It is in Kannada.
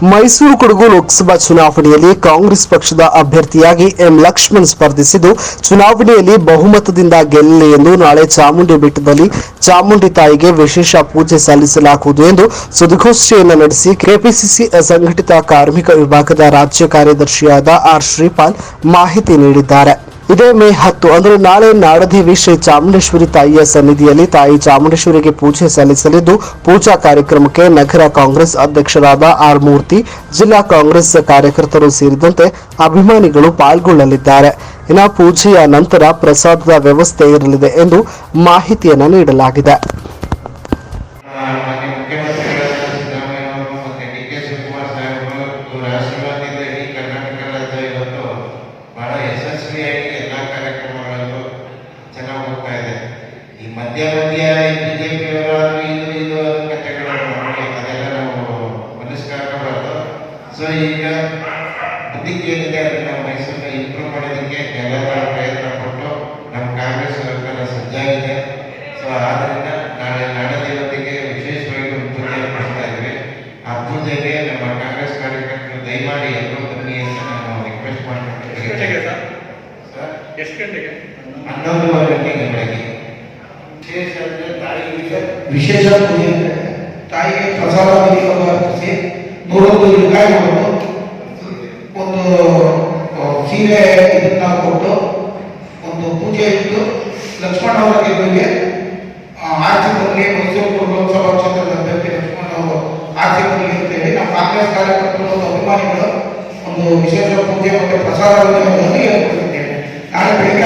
ಮೈಸೂರು ಕೊಡಗು ಲೋಕಸಭಾ ಚುನಾವಣೆಯಲ್ಲಿ ಕಾಂಗ್ರೆಸ್ ಪಕ್ಷದ ಅಭ್ಯರ್ಥಿಯಾಗಿ ಎಂ ಲಕ್ಷ್ಮಣ್ ಸ್ಪರ್ಧಿಸಿದ್ದು ಚುನಾವಣೆಯಲ್ಲಿ ಬಹುಮತದಿಂದ ಗೆಲ್ಲಲಿ ಎಂದು ನಾಳೆ ಚಾಮುಂಡಿ ಬೆಟ್ಟದಲ್ಲಿ ಚಾಮುಂಡಿ ತಾಯಿಗೆ ವಿಶೇಷ ಪೂಜೆ ಸಲ್ಲಿಸಲಾಗುವುದು ಎಂದು ಸುದ್ದಿಗೋಷ್ಠಿಯನ್ನು ನಡೆಸಿ ಕೆಪಿಸಿಸಿ ಸಂಘಟಿತ ಕಾರ್ಮಿಕ ವಿಭಾಗದ ರಾಜ್ಯ ಕಾರ್ಯದರ್ಶಿಯಾದ ಆರ್ ಶ್ರೀಪಾಲ್ ಮಾಹಿತಿ ನೀಡಿದ್ದಾರೆ. ಇದೇ ಮೇ 10 ಅಂದರೆ ನಾಳೆ ನಾಡದೇವಿ ಶ್ರೀ ಚಾಮುಂಡೇಶ್ವರಿ ತಾಯಿಯ ಸನ್ನಿಧಿಯಲ್ಲಿ ತಾಯಿ ಚಾಮುಂಡೇಶ್ವರಿಗೆ ಪೂಜೆ ಸಲ್ಲಿಸಲಿದ್ದು ಪೂಜಾ ಕಾರ್ಯಕ್ರಮಕ್ಕೆ ನಗರ ಕಾಂಗ್ರೆಸ್ ಅಧ್ಯಕ್ಷರಾದ ಆರ್ ಮೂರ್ತಿ, ಜಿಲ್ಲಾ ಕಾಂಗ್ರೆಸ್ ಕಾರ್ಯಕರ್ತರು ಸೇರಿದಂತೆ ಅಭಿಮಾನಿಗಳು ಪಾಲ್ಗೊಳ್ಳಲಿದ್ದಾರೆ. ಇನ್ನು ಪೂಜೆಯ ನಂತರ ಪ್ರಸಾದದ ವ್ಯವಸ್ಥೆ ಇರಲಿದೆ ಎಂದು ಮಾಹಿತಿಯನ್ನು ನೀಡಲಾಗಿದೆ. ಮಧ್ಯ ಬಿಜೆಪಿಯವರು ಇದು ಕಥೆಗಳು ಅದೆಲ್ಲ ನಾವು ಮನಸ್ಕಾರಬಾರ್ದು. ಸೊ ಈಗ ಬುದ್ಧಿಗೆ ಏನಿದೆ ಅದನ್ನ ಮೈಸೂರಿನ ಇಂಪ್ರೂವ್ ಮಾಡೋದಕ್ಕೆ ಎಲ್ಲ ಪ್ರಯತ್ನ ಪಟ್ಟು ನಮ್ಮ ಕಾಂಗ್ರೆಸ್ ಸರ್ಕಾರ ಸಜ್ಜಾಗಿದೆ. ಸೊ ಆದ್ದರಿಂದ ನಾಳೆ ನಾಡದೇವತೆಗೆ ವಿಶೇಷವಾಗಿ ಒಂದು ಪೂಜೆ ಕೊಡ್ತಾ ಇದ್ವಿ. ಆ ಪೂಜೆಗೆ ನಮ್ಮ ಕಾಂಗ್ರೆಸ್ ಕಾರ್ಯಕರ್ತರು ದಯಮಾಡಿ ಎಲ್ಲರೂ ಬನ್ನಿ ಅಂತ ನಾನು ರಿಕ್ವೆಸ್ಟ್ ಮಾಡ್ತೀನಿ. ಸರ್ ಎಷ್ಟು ಗಂಟೆಗೆ? 11:30 ಗಂಟೆಗೆ ಬೆಳಗ್ಗೆ. ವಿಶೇಷ ಪೂಜೆ ತಾಯಿಗೆ ಪ್ರಸಾದ ಅರ್ಪಿಸಿ 101 ರೂಪಾಯಿ ಕೊಟ್ಟು ಒಂದು ಸೀರೆ ಇದನ್ನ ಕೊಟ್ಟು ಒಂದು ಪೂಜೆ ಇಟ್ಟು ಲಕ್ಷ್ಮಣ್ ಅವರ ಗೆಲುವಿಗೆ ಆರ್ಸಿ ಬರಲಿ, ಮೈಸೂರು ಲೋಕಸಭಾ ಕ್ಷೇತ್ರದ ಅಭ್ಯರ್ಥಿ ಲಕ್ಷ್ಮಣ್ ಅವರು ಆರ್ಸಿ ಬರಲಿ ಅಂತೇಳಿ ನಮ್ಮ ಕಾಂಗ್ರೆಸ್ ಕಾರ್ಯಕರ್ತರು ಮತ್ತು ಅಭಿಮಾನಿಗಳು ಒಂದು ವಿಶೇಷ ಪೂಜೆ ಮತ್ತು ಪ್ರಸಾದ ಹೇಳ್ಕೊಟ್ಟಿದ್ದೇವೆ. ನಾಳೆ ಬೆಳಿಗ್ಗೆ